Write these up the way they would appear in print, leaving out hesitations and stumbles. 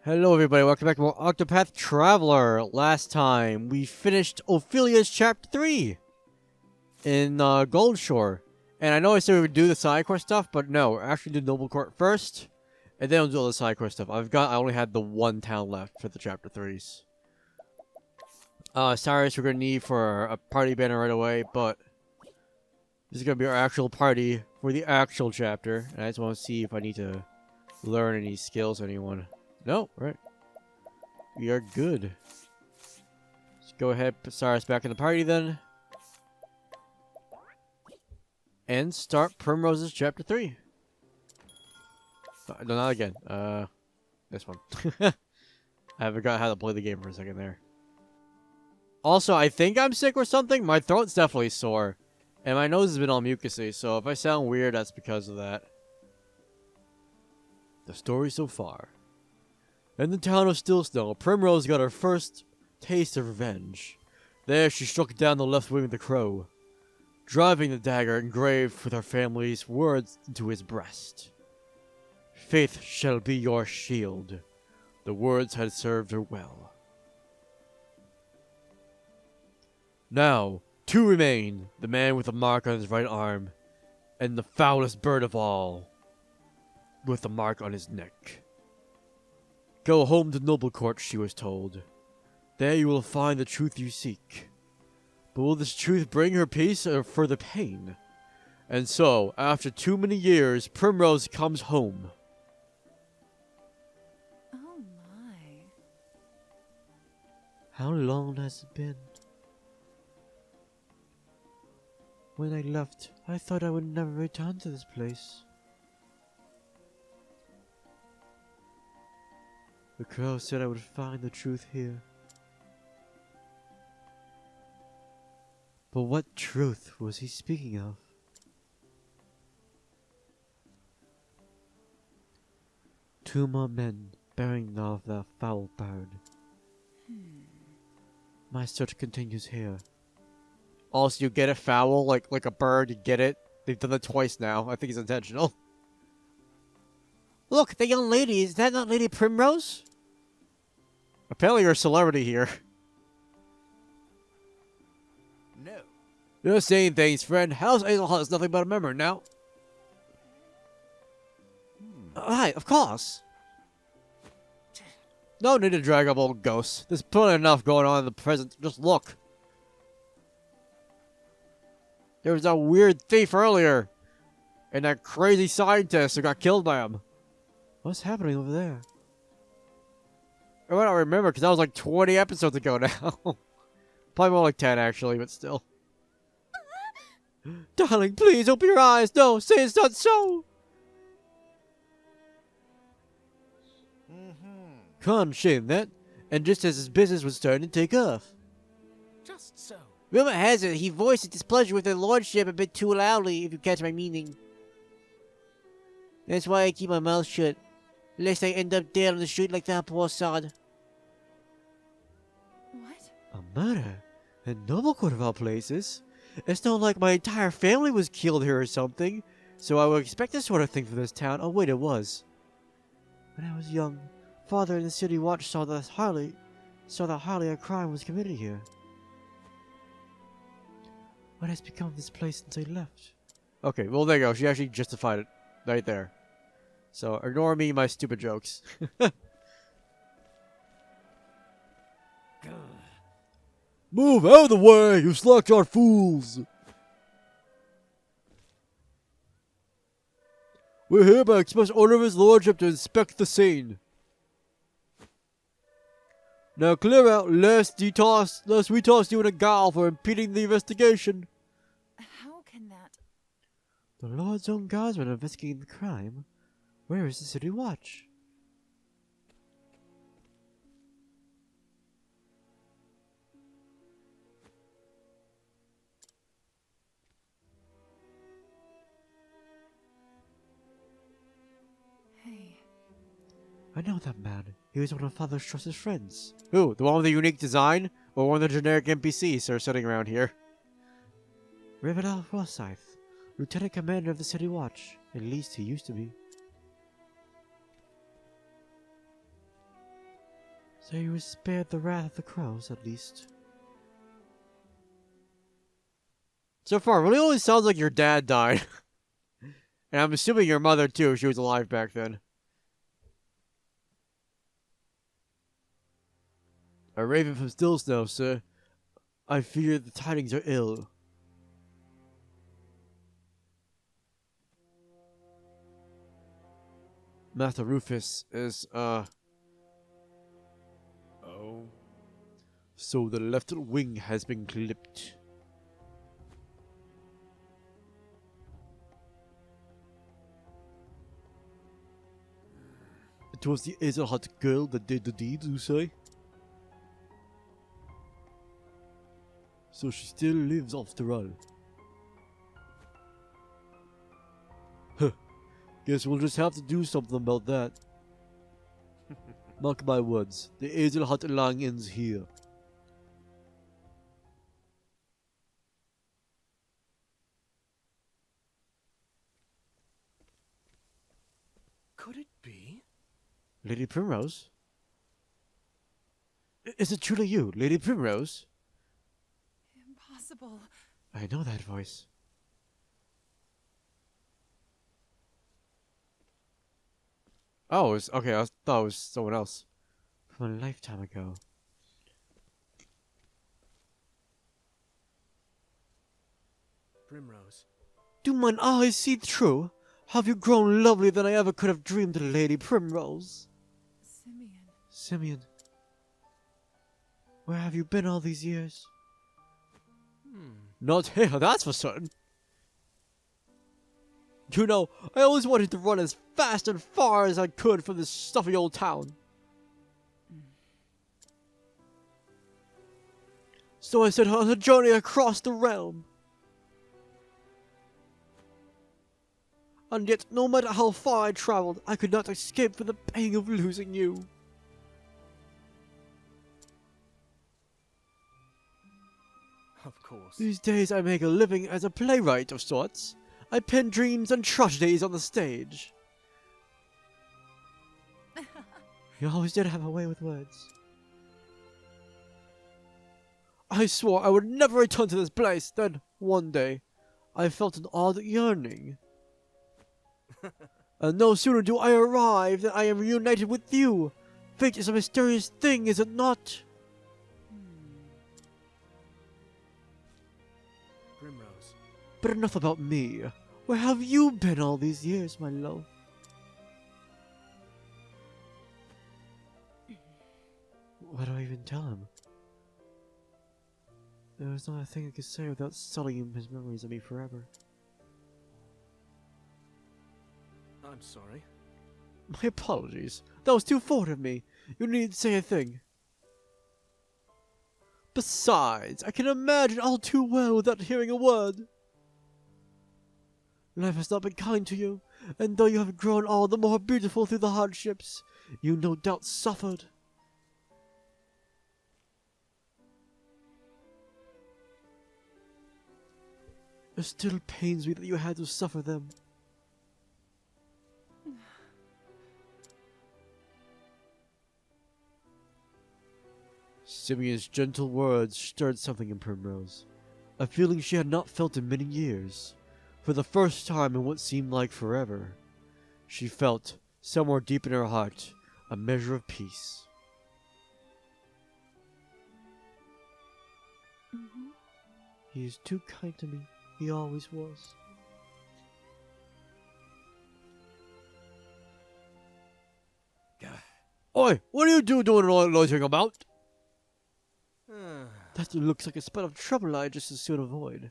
Hello everybody, welcome back to more Octopath Traveler. Last time, we finished Ophelia's Chapter 3 in Goldshore. And I know I said we would do the side quest stuff, but no, we're actually do Noblecourt first, and then we'll do all the side quest stuff. I only had the one town left for the Chapter 3s. Cyrus we're gonna need for a party banner right away, but this is gonna be our actual party for the actual chapter. And I just want to see if I need to learn any skills anyone. No, right. We are good. Let's go ahead, put Cyrus back in the party then. And start Primrose's Chapter 3. No, not again. This one. I forgot how to play the game for a second there. Also, I think I'm sick or something. My throat's definitely sore. And my nose has been all mucousy, so if I sound weird, that's because of that. The story so far. In the town of Stillsnow, Primrose got her first taste of revenge. There she struck down the left wing of the crow, driving the dagger engraved with her family's words into his breast. Faith shall be your shield. The words had served her well. Now, two remain, the man with a mark on his right arm, and the foulest bird of all, with a mark on his neck. Go home to Noblecourt, she was told. There you will find the truth you seek. But will this truth bring her peace or further pain? And so, after too many years, Primrose comes home. Oh my. How long has it been? When I left, I thought I would never return to this place. The crow said I would find the truth here. But what truth was he speaking of? Two more men bearing off the foul bird. My search continues here. Also, you get it foul, like a bird, you get it? They've done it twice now. I think it's intentional. Look, the young lady, is that not Lady Primrose? Apparently you're a celebrity here. No. You're saying things, friend. How's Azelheart is nothing but a memory now? Hi, of course. No need to drag up old ghosts. There's plenty enough going on in the present. Just look. There was that weird thief earlier. And that crazy scientist who got killed by him. What's happening over there? I don't remember because that was like 20 episodes ago now. Probably more like 10 actually, but still. Darling, please open your eyes. No, say it's not so. Can't shame that. And just as his business was starting to take off. Just so. Rumor has it he voiced his displeasure with their lordship a bit too loudly, if you catch my meaning. That's why I keep my mouth shut. Lest I end up dead on the street like that poor sod. What? A murder? In Noblecourt of all places? It's not like my entire family was killed here or something, so I would expect this sort of thing from this town. Oh wait, it was. When I was young, Father in the city watch saw that hardly a crime was committed here. What has become of this place since I left? Okay, well there you go. She actually justified it right there. So ignore me, my stupid jokes. Move out of the way, you slack-jawed fools! We're here by express order of his lordship to inspect the scene. Now clear out, lest we toss you in a gall for impeding the investigation. How can that? The Lord's own guardsmen are investigating the crime. Where is the city watch? Hey. I know that man. He was one of Father's trusted friends. Who? The one with the unique design? Or one of the generic NPCs that are sitting around here? Rivendell Forsyth, Lieutenant Commander of the City Watch. At least he used to be. So you were spared the wrath of the crows, at least. So far, it really only sounds like your dad died. And I'm assuming your mother, too, she was alive back then. A raven from Stillsnow, sir. I fear the tidings are ill. Master Rufus is, Oh. So the left wing has been clipped. It was the Azelheart girl that did the deed, you say? So she still lives after all. Huh. Guess we'll just have to do something about that. Mark my words, the Azelheart line ends here. Could it be? Lady Primrose? Is it truly you, Lady Primrose? Impossible. I know that voice. Oh, okay, I thought it was someone else. From a lifetime ago. Primrose. Do mine eyes see true? Have you grown lovelier than I ever could have dreamed, Lady Primrose? Simeon. Simeon, where have you been all these years? Not here, that's for certain. You know, I always wanted to run as fast and far as I could from this stuffy old town. So I set out on a journey across the realm. And yet, no matter how far I traveled, I could not escape from the pain of losing you. Of course. These days I make a living as a playwright of sorts. I pen dreams and tragedies on the stage. You always did have a way with words. I swore I would never return to this place. Then, one day, I felt an odd yearning. And no sooner do I arrive than I am reunited with you. Fate is a mysterious thing, is it not? Primrose. But enough about me. Where have you been all these years, my love? What do I even tell him? There was not a thing I could say without sullying his memories of me forever. I'm sorry. My apologies. That was too forward of me. You needn't say a thing. Besides, I can imagine all too well without hearing a word. Life has not been kind to you, and though you have grown all the more beautiful through the hardships, you no doubt suffered. It still pains me that you had to suffer them. Simeon's gentle words stirred something in Primrose, a feeling she had not felt in many years. For the first time in what seemed like forever, she felt, somewhere deep in her heart, a measure of peace. He is too kind to me. He always was. Oi! What are you doing loitering about? That looks like a spot of trouble I just as soon avoid.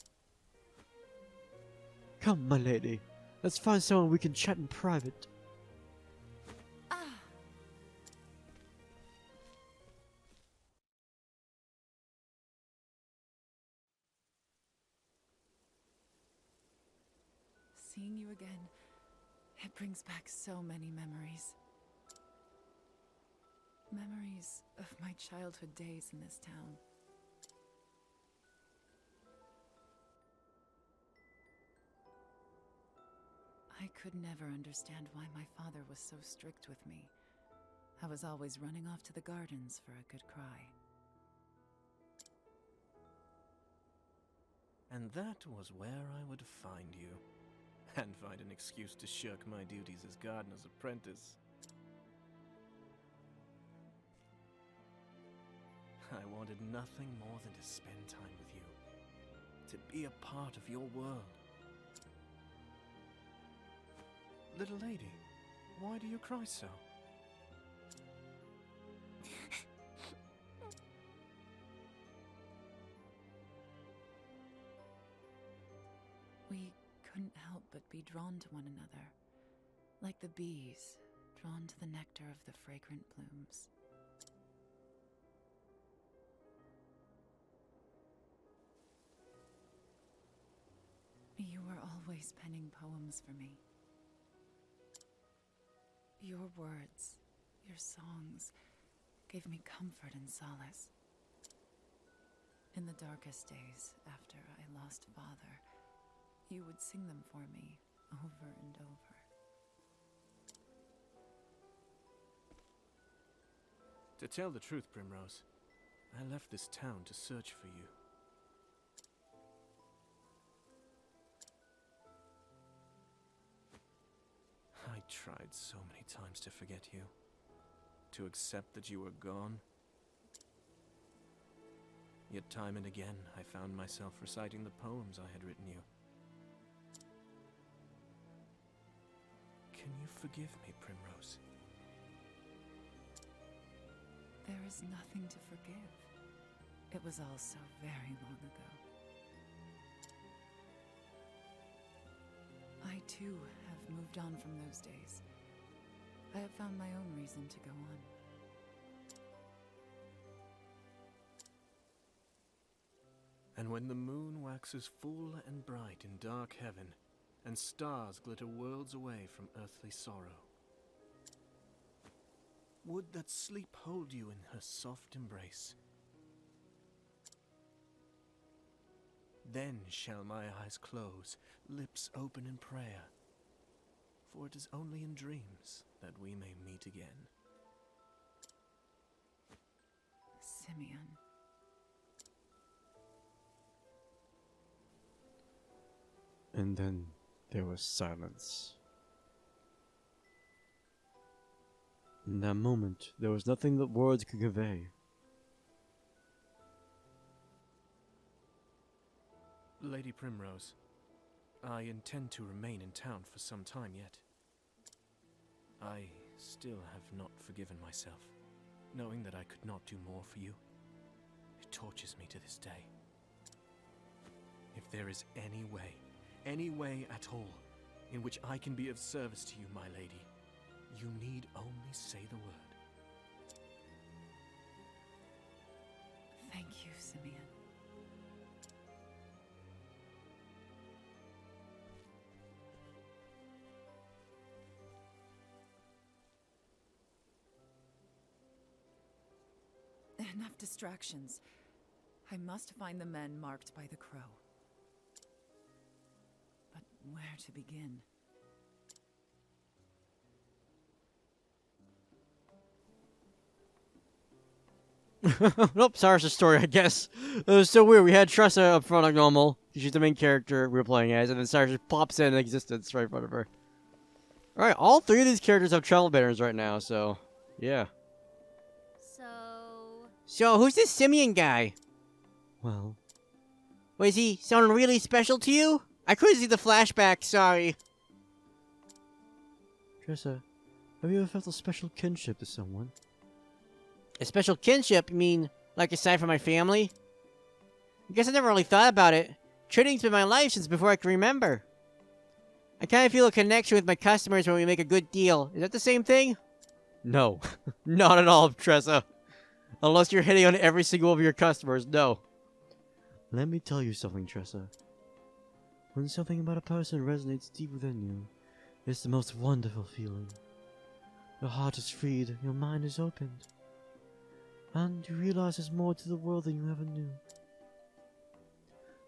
Come, my lady. Let's find someone we can chat in private. Seeing you again, it brings back so many memories. Memories of my childhood days in this town. I could never understand why my father was so strict with me. I was always running off to the gardens for a good cry. And that was where I would find you. And find an excuse to shirk my duties as gardener's apprentice. I wanted nothing more than to spend time with you. To be a part of your world. Little lady, why do you cry so? We couldn't help but be drawn to one another, like the bees drawn to the nectar of the fragrant blooms. You were always penning poems for me. Your words, your songs, gave me comfort and solace. In the darkest days after I lost Father, you would sing them for me over and over. To tell the truth, Primrose, I left this town to search for you. I tried so many times to forget you, to accept that you were gone. Yet time and again, I found myself reciting the poems I had written you. Can you forgive me, Primrose? There is nothing to forgive. It was all so very long ago. I too have moved on from those days. I have found my own reason to go on. And when the moon waxes full and bright in dark heaven, and stars glitter worlds away from earthly sorrow, would that sleep hold you in her soft embrace. Then shall my eyes close, lips open in prayer, for it is only in dreams that we may meet again. Simeon. And then there was silence. In that moment, there was nothing that words could convey. Lady Primrose, I intend to remain in town for some time yet. I still have not forgiven myself, knowing that I could not do more for you. It tortures me to this day. If there is any way at all, in which I can be of service to you, my lady, you need only say the word. Thank you, Simeon. Enough distractions. I must find the men marked by the crow. But where to begin? Nope, Cyrus' story, I guess. It was so weird. We had Tressa up front like normal. She's the main character we were playing as, and then Cyrus just pops in existence right in front of her. Alright, all three of these characters have travel banners right now, so yeah. So who's this Simeon guy? Well, was he someone really special to you? I couldn't see the flashback, sorry. Tressa, have you ever felt a special kinship to someone? A special kinship? You mean, like aside from my family? I guess I never really thought about it. Trading's been my life since before I can remember. I kind of feel a connection with my customers when we make a good deal. Is that the same thing? No. Not at all, Tressa. Unless you're hitting on every single of your customers, no. Let me tell you something, Tressa. When something about a person resonates deep within you, it's the most wonderful feeling. Your heart is freed, your mind is opened. And you realize there's more to the world than you ever knew.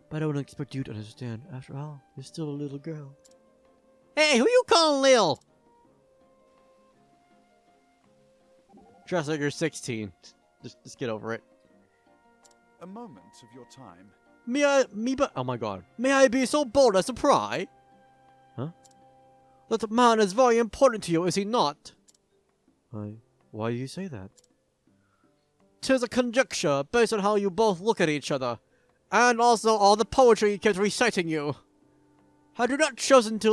But I don't expect you to understand. After all, you're still a little girl. Hey, who you calling Lil? Dress like you're 16. Just get over it. A moment of your time. Oh my god. May I be so bold as to pry? Huh? That man is very important to you, is he not? Why do you say that? 'Tis a conjecture based on how you both look at each other, and also all the poetry he kept reciting you. Had you not chosen to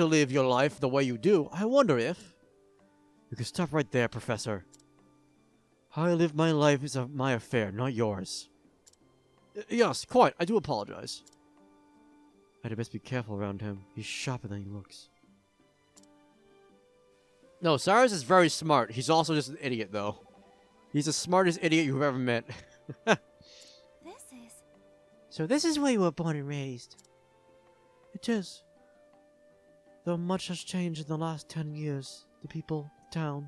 live your life the way you do, I wonder if... You can stop right there, Professor. How I live my life is my affair, not yours. Yes, quite. I do apologize. I'd best be careful around him. He's sharper than he looks. No, Cyrus is very smart. He's also just an idiot, though. He's the smartest idiot you've ever met. So this is where you were born and raised? It is. Though much has changed in the last 10 years, the people, the town.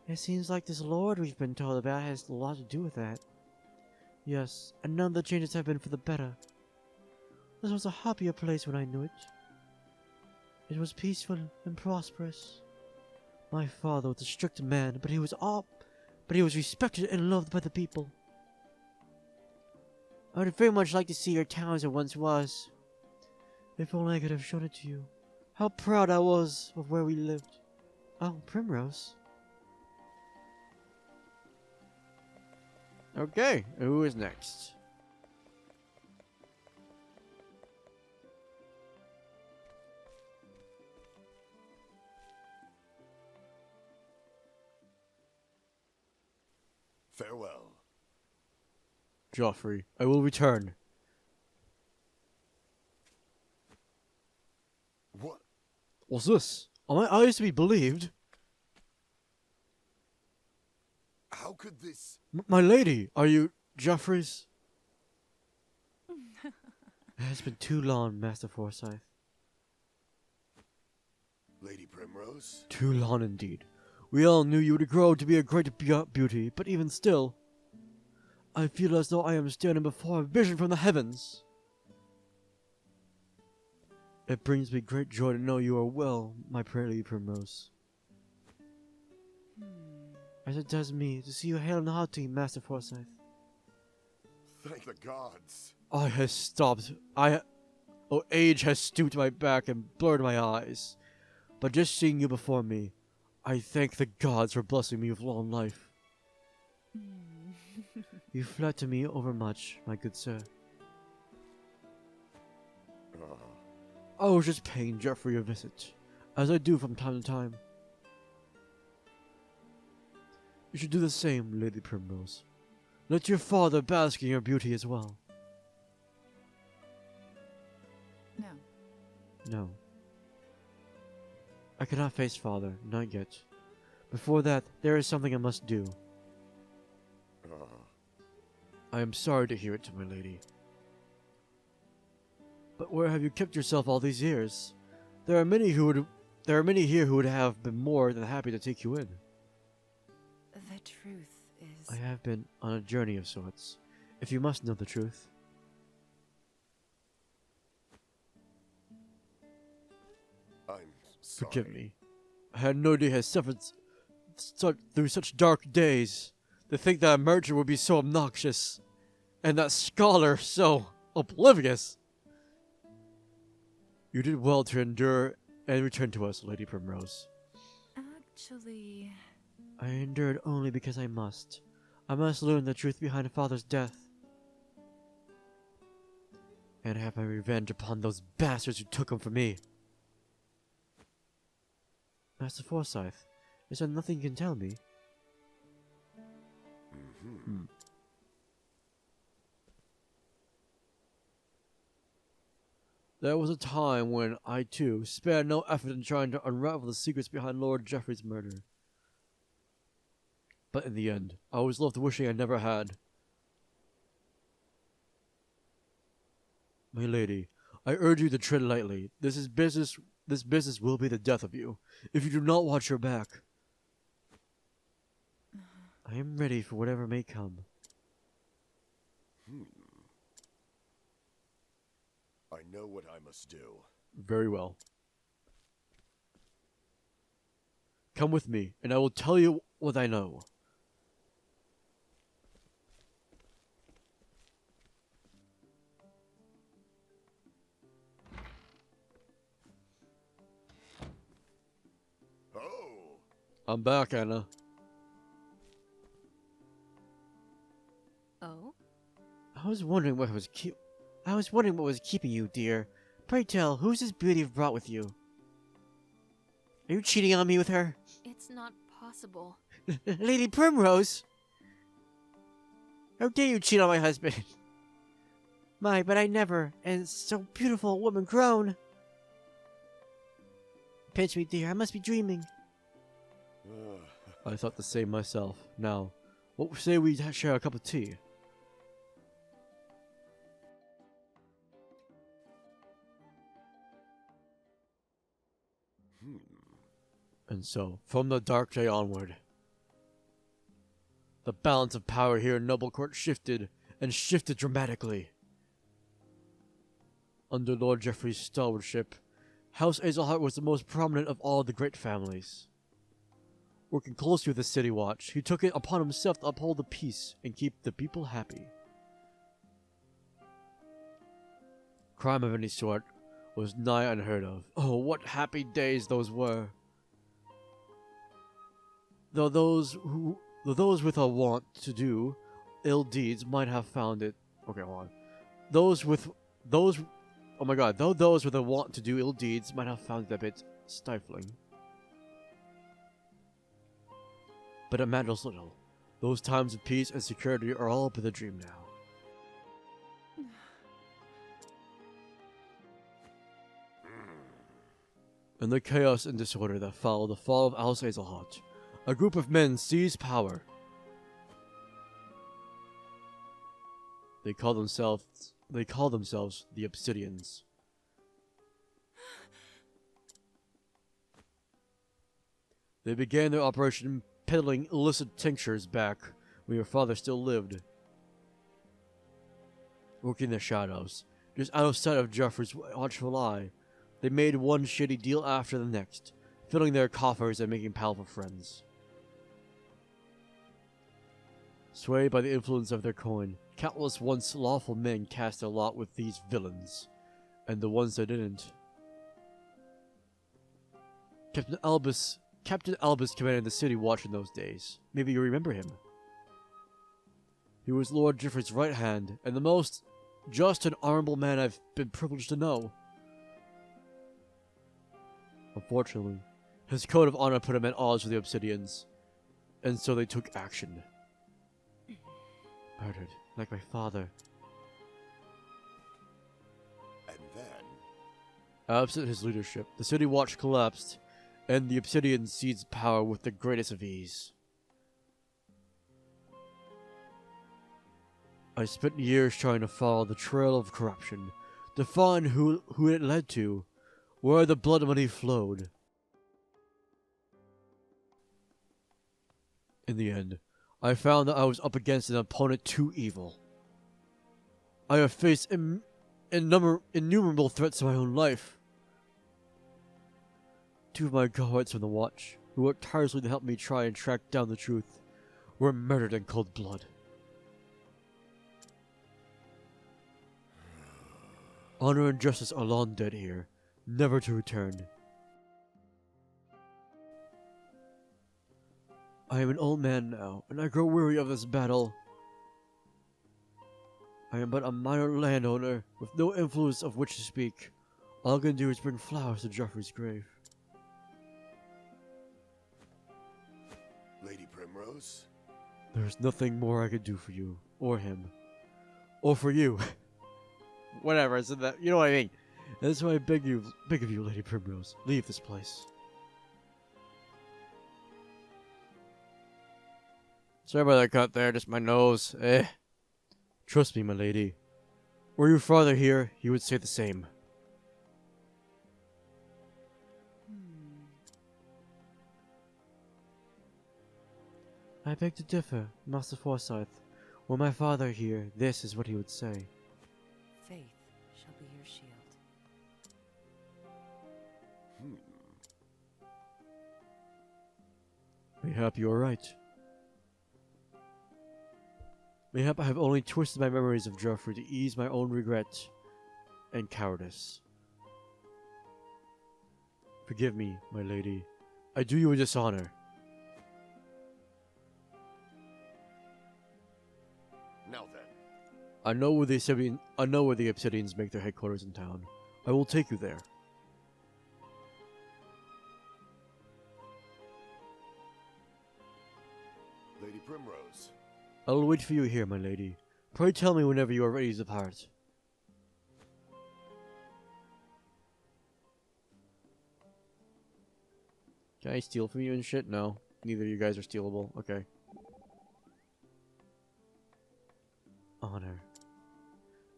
It seems like this lord we've been told about has a lot to do with that. Yes, and none of the changes have been for the better. This was a happier place when I knew it. It was peaceful and prosperous. My father was a strict man, but he was respected and loved by the people. I would very much like to see your town as it once was. If only I could have shown it to you. How proud I was of where we lived. Oh, Primrose. Okay, who is next? Farewell. Joffrey, I will return. What? What's this? Are my eyes to be believed? How could this... My lady, are you Joffrey's? It has been too long, Master Forsyth. Lady Primrose? Too long indeed. We all knew you would grow to be a great beauty, but even still, I feel as though I am standing before a vision from the heavens. It brings me great joy to know you are well, my pretty Primrose. As it does me to see you hale and hearty, Master Forsyth. Thank the gods. Age has stooped my back and blurred my eyes. But just seeing you before me, I thank the gods for blessing me with long life. You flatter me overmuch, my good sir. I was just paying Geoffrey a visit, as I do from time to time. You should do the same, Lady Primrose. Let your father bask in your beauty as well. No. No. I cannot face father, not yet. Before that, there is something I must do. I am sorry to hear it, my lady. But where have you kept yourself all these years? There are many here who would have been more than happy to take you in. The truth is... I have been on a journey of sorts, if you must know the truth. I'm sorry. Forgive me. I had no idea I had suffered through such dark days. To think that a merchant would be so obnoxious, and that scholar so oblivious. You did well to endure and return to us, Lady Primrose. Actually... I endured only because I must. I must learn the truth behind father's death. And have my revenge upon those bastards who took him from me. Master Forsyth, is there nothing you can tell me? There was a time when I, too, spared no effort in trying to unravel the secrets behind Lord Geoffrey's murder. But in the end, I was left wishing I never had. My lady, I urge you to tread lightly. This business will be the death of you, if you do not watch your back. I am ready for whatever may come. I know what I must do. Very well. Come with me, and I will tell you what I know. Oh, I'm back, Anna. Oh? I was wondering what was keeping you, dear. Pray tell, who's this beauty you've brought with you? Are you cheating on me with her? It's not possible. Lady Primrose! How dare you cheat on my husband? My, but I never, and so beautiful, woman grown. Pinch me, dear, I must be dreaming. I thought the same myself. Now, what say we share a cup of tea? And so, from the dark day onward, the balance of power here in Noblecourt shifted, and shifted dramatically. Under Lord Geoffrey's stewardship, House Azelheart was the most prominent of all the great families. Working closely with the City Watch, he took it upon himself to uphold the peace and keep the people happy. Crime of any sort was nigh unheard of. Oh, what happy days those were! Though those with a want to do ill deeds might have found it. Okay, hold on. Though those with a want to do ill deeds might have found it a bit stifling. But it matters little. Those times of peace and security are all but a dream now. In the chaos and disorder that followed the fall of House Azelheart, a group of men seized power. They call themselves the Obsidians. They began their operation peddling illicit tinctures back when your father still lived. Working in the shadows, just out of sight of Geoffrey's watchful eye, they made one shitty deal after the next, filling their coffers and making powerful friends. Swayed by the influence of their coin, countless once lawful men cast their lot with these villains, and the ones that didn't. Captain Albus commanded the City Watch in those days. Maybe you remember him. He was Lord Geoffrey's right hand, and the most just and honorable man I've been privileged to know. Unfortunately, his code of honor put him at odds with the Obsidians, and so they took action. Murdered, like my father. and then Absent his leadership, the City Watch collapsed, and the Obsidians seized power with the greatest of ease. I spent years trying to follow the trail of corruption, to find who it led to, where the blood money flowed. In the end, I found that I was up against an opponent too evil. I have faced innumerable threats to my own life. Two of my cohorts from the Watch, who worked tirelessly to help me try and track down the truth, were murdered in cold blood. Honor and justice are long dead here, never to return. I am an old man now, and I grow weary of this battle. I am but a minor landowner, with no influence of which to speak. All I can do is bring flowers to Geoffrey's grave. Lady Primrose? There is nothing more I could do for you, or him, or for you. Whatever, I said that, you know what I mean. And that's why I beg of you, Lady Primrose, leave this place. Sorry about that cut there, just my nose. Trust me, my lady. Were your father here, he would say the same. I beg to differ, Master Forsyth. Were my father here, this is what he would say. Faith shall be your shield. Mayhap you are right. Mayhap I have only twisted my memories of Geoffrey to ease my own regret and cowardice. Forgive me, my lady. I do you a dishonor. Now then, I know where the Obsidians make their headquarters in town. I will take you there. Lady Primrose. I will wait for you here, my lady. Pray tell me whenever you are ready to depart. Can I steal from you and shit? No. Neither of you guys are stealable. Okay. Honor.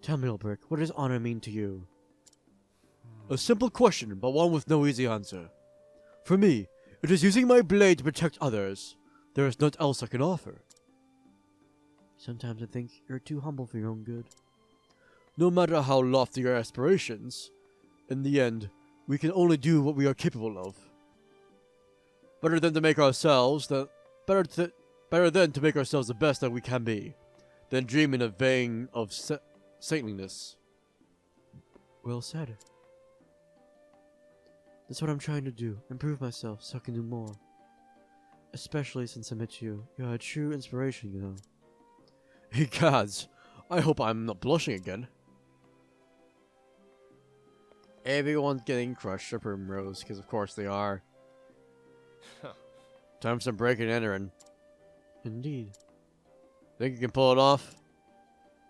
Tell me, Ulbrick, what does honor mean to you? A simple question, but one with no easy answer. For me, it is using my blade to protect others. There is naught else I can offer. Sometimes I think you're too humble for your own good. No matter how lofty your aspirations, in the end, we can only do what we are capable of. Better than to make ourselves the best that we can be, than dreaming of vain of saintliness. Well said. That's what I'm trying to do. Improve myself so I can do more. Especially since I met you. You're a true inspiration, you know. Hey gods, I hope I'm not blushing again. Everyone's getting crushed for Primrose, because of course they are. Time for some breaking and entering. Indeed. Think you can pull it off?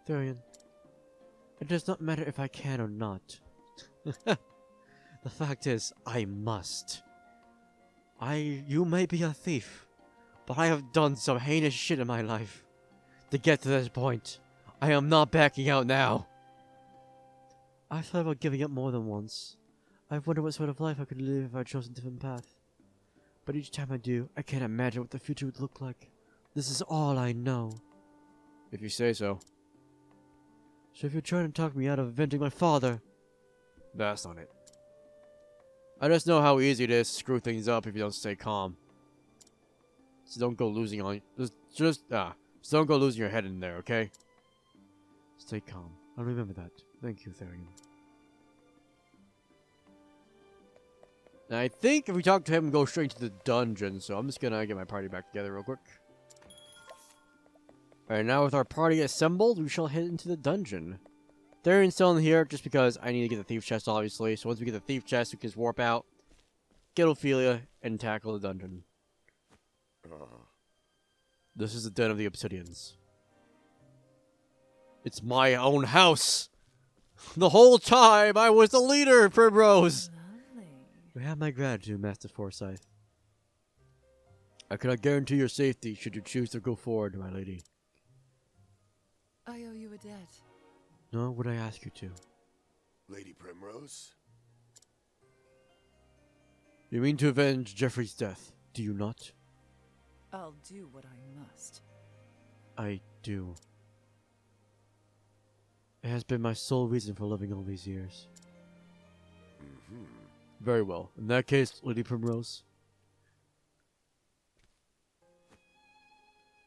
Thurian, it does not matter if I can or not. The fact is, I must. You may be a thief, but I have done some heinous shit in my life. To get to this point, I am not backing out now. I've thought about giving up more than once. I've wondered what sort of life I could live if I chose a different path. But each time I do, I can't imagine what the future would look like. This is all I know. If you say so. So if you're trying to talk me out of avenging my father... That's not it. I just know how easy it is to screw things up if you don't stay calm. So don't go losing on... Just don't go losing your head in there, okay? Stay calm. I'll remember that. Thank you, Thurian. Now, I think if we talk to him, go straight to the dungeon. So I'm just gonna get my party back together real quick. Alright, now with our party assembled, we shall head into the dungeon. Thurian's still in here just because I need to get the thief chest, obviously. So once we get the thief chest, we can just warp out, get Ophelia, and tackle the dungeon. This is the den of the Obsidians. It's my own house! The whole time I was the leader, Primrose! Lovely. You have my gratitude, Master Forsyth. I cannot guarantee your safety should you choose to go forward, my lady. I owe you a debt. Nor would I ask you to. Lady Primrose? You mean to avenge Geoffrey's death, do you not? I'll do what I must. I do. It has been my sole reason for living all these years. Very well. In that case, Lady Primrose,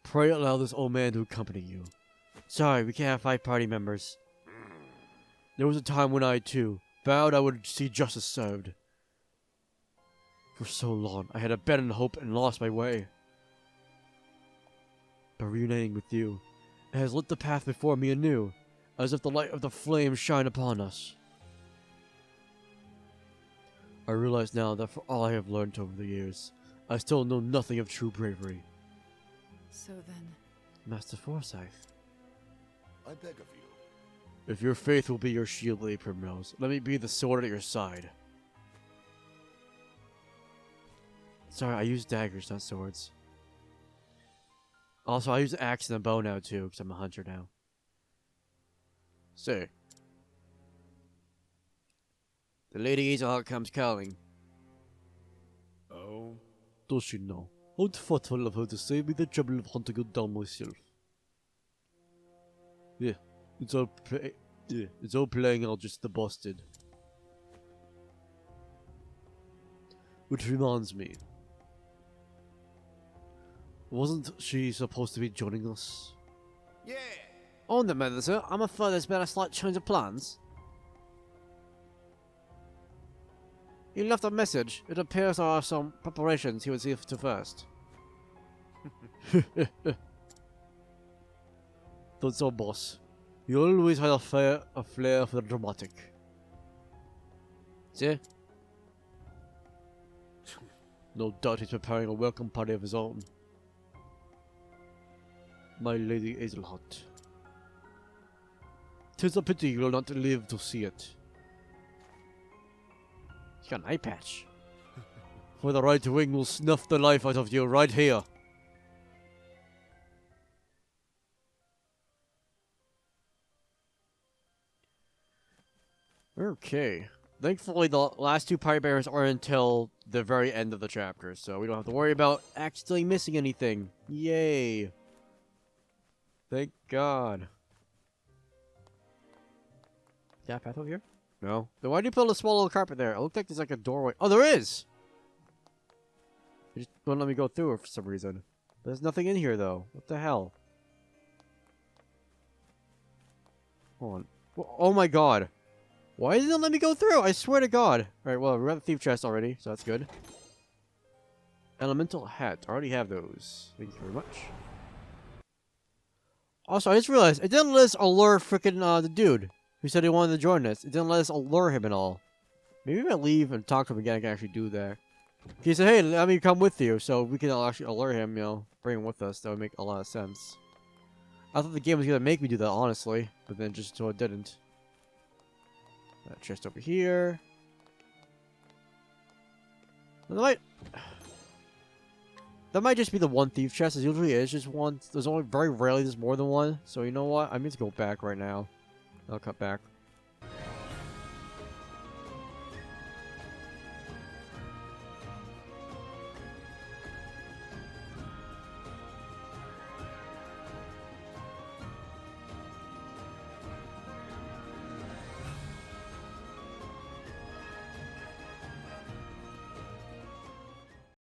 pray allow this old man to accompany you. Sorry, we can't have 5 party members. There was a time when I, too, vowed I would see justice served. For so long, I had abandoned hope and lost my way. But reuniting with you, it has lit the path before me anew, as if the light of the flame shine upon us. I realize now that for all I have learned over the years, I still know nothing of true bravery. So then... Master Forsyth, I beg of you. if your faith will be your shield, Lady Primrose, let me be the sword at your side. Sorry, I use daggers, not swords. Also, I use an axe and a bow now, too, because I'm a hunter now. Say. The Lady Azelheart comes calling. Oh? Does she know? How thoughtful of her to save me the trouble of hunting her down myself. Yeah, it's all playing out just the busted. Which reminds me. Wasn't she supposed to be joining us? Yeah. On the matter, sir, I'm afraid there's been a slight change of plans. He left a message. It appears there are some preparations he would see to first. Thought so, boss. You always had a flair for the dramatic. See? No doubt he's preparing a welcome party of his own. My Lady Azelheart. 'Tis a pity you will not live to see it. He's got an eye patch. For the right wing will snuff the life out of you right here. Okay. Thankfully, the last two pirate bears are until the very end of the chapter, so we don't have to worry about accidentally missing anything. Yay! Thank God. Is that a path over here? No. Then why do you put a small little carpet there? It looked like there's like a doorway. Oh, there is! It just won't let me go through it for some reason. There's nothing in here, though. What the hell? Hold on. Oh my God. Why didn't it let me go through? I swear to God. Alright, well, we got the thief chest already, so that's good. Elemental hat. I already have those. Thank you very much. Also, I just realized, it didn't let us allure frickin' the dude who said he wanted to join us. It didn't let us allure him at all. Maybe if I leave and talk to him again, I can actually do that. He said, hey, let me come with you, so we can actually allure him, you know, bring him with us. That would make a lot of sense. I thought the game was going to make me do that, honestly, but then just so it didn't. That chest over here. That might just be the one thief chest. As usually is just one. There's only very rarely there's more than one. So you know what? I need to go back right now. I'll cut back.